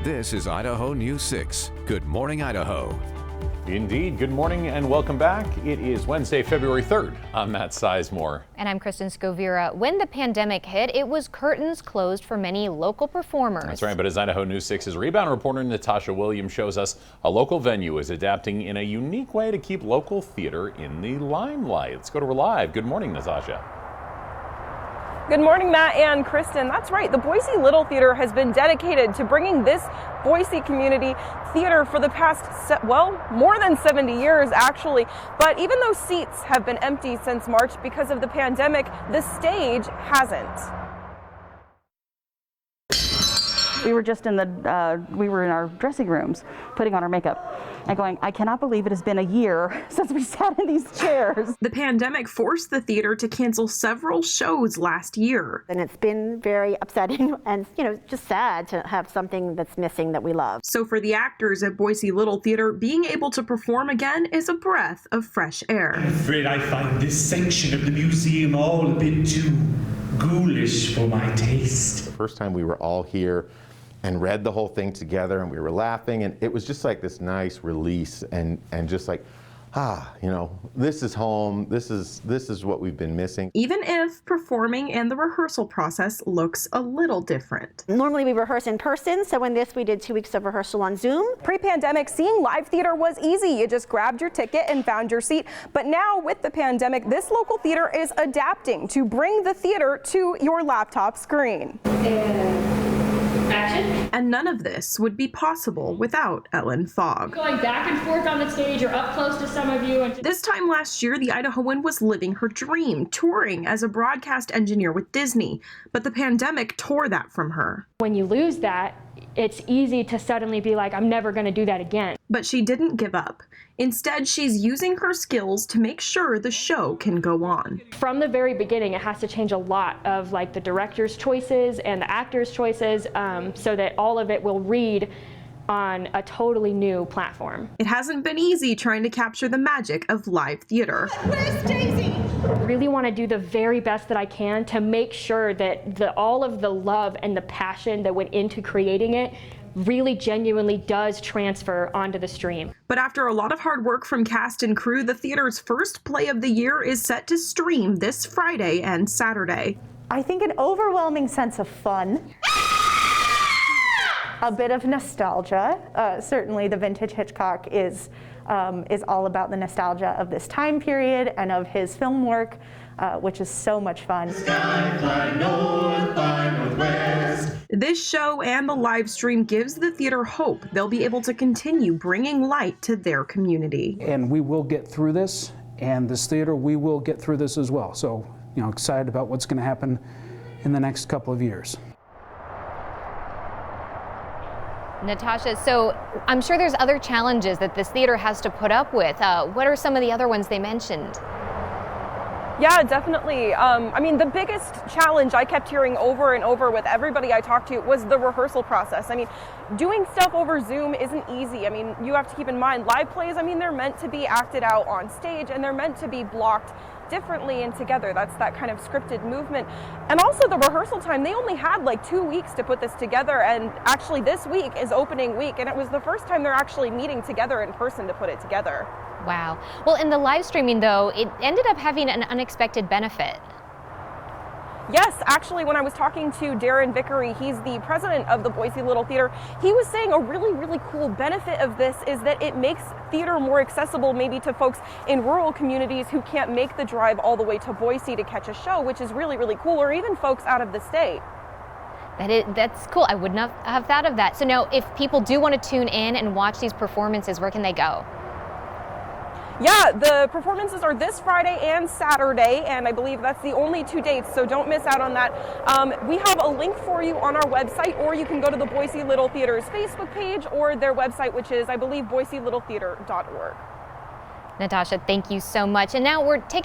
This is Idaho News 6. Good morning, Idaho. Indeed. Good morning and welcome back. It is Wednesday, February 3rd. I'm Matt Sizemore. And I'm Kristen Scovira. When the pandemic hit, it was curtains closed for many local performers. That's right. But as Idaho News 6's rebound reporter Natasha Williams shows us, a local venue is adapting in a unique way to keep local theater in the limelight. Let's go to her live. Good morning, Natasha. Good morning, Matt and Kristen. That's right. The Boise Little Theatre has been dedicated to bringing this Boise community theater for the past, more than 70 years, actually. But even though seats have been empty since March because of the pandemic, the stage hasn't. We were just in our dressing rooms putting on our makeup and going, I cannot believe it has been a year since we sat in these chairs. The pandemic forced the theater to cancel several shows last year. And it's been very upsetting and, just sad to have something that's missing that we love. So for the actors at Boise Little Theatre, being able to perform again is a breath of fresh air. I'm afraid I find this section of the museum all a bit too ghoulish for my taste. The first time we were all here and read the whole thing together and we were laughing, and it was just like this nice release and just like, this is home. This is what we've been missing. Even if performing and the rehearsal process looks a little different. Normally we rehearse in person, so in this we did 2 weeks of rehearsal on Zoom. Pre-pandemic, seeing live theater was easy. You just grabbed your ticket and found your seat. But now with the pandemic, this local theater is adapting to bring the theater to your laptop screen. Action. And none of this would be possible without Ellen Fogg. Going back and forth on the stage or up close to some of you. This time last year, the Idahoan was living her dream, touring as a broadcast engineer with Disney. But the pandemic tore that from her. When you lose that, it's easy to suddenly be like, I'm never going to do that again. But she didn't give up. Instead, she's using her skills to make sure the show can go on. From the very beginning, it has to change a lot of the director's choices and the actor's choices so that all of it will read on a totally new platform. It hasn't been easy trying to capture the magic of live theater. Where's Daisy? I really want to do the very best that I can to make sure that all of the love and the passion that went into creating it really genuinely does transfer onto the stream. But after a lot of hard work from cast and crew, the theater's first play of the year is set to stream this Friday and Saturday. I think an overwhelming sense of fun. A bit of nostalgia. Certainly the vintage Hitchcock is all about the nostalgia of this time period and of his film work, which is so much fun. Sky fly north by northwest. This show and the live stream gives the theater hope they'll be able to continue bringing light to their community. And we will get through this, and this theater, we will get through this as well. So, excited about what's going to happen in the next couple of years. Natasha, so I'm sure there's other challenges that this theater has to put up with. What are some of the other ones they mentioned? Yeah, definitely. The biggest challenge I kept hearing over and over with everybody I talked to was the rehearsal process. Doing stuff over Zoom isn't easy. You have to keep in mind, live plays, they're meant to be acted out on stage and they're meant to be blocked differently and together. That's that kind of scripted movement. And also the rehearsal time, they only had 2 weeks to put this together, and actually this week is opening week, and it was the first time they're actually meeting together in person to put it together. Wow. Well, in the live streaming though, it ended up having an unexpected benefit. Yes, actually, when I was talking to Darren Vickery, he's the president of the Boise Little Theatre, he was saying a really, really cool benefit of this is that it makes theater more accessible maybe to folks in rural communities who can't make the drive all the way to Boise to catch a show, which is really, really cool, or even folks out of the state. That's cool. I would not have thought of that. So now, if people do want to tune in and watch these performances, where can they go? Yeah, the performances are this Friday and Saturday, and I believe that's the only 2 dates, so don't miss out on that. We have a link for you on our website, or you can go to the Boise Little Theatre's Facebook page or their website, which is, I believe, boiselittletheatre.org. Natasha, thank you so much. And now we're taking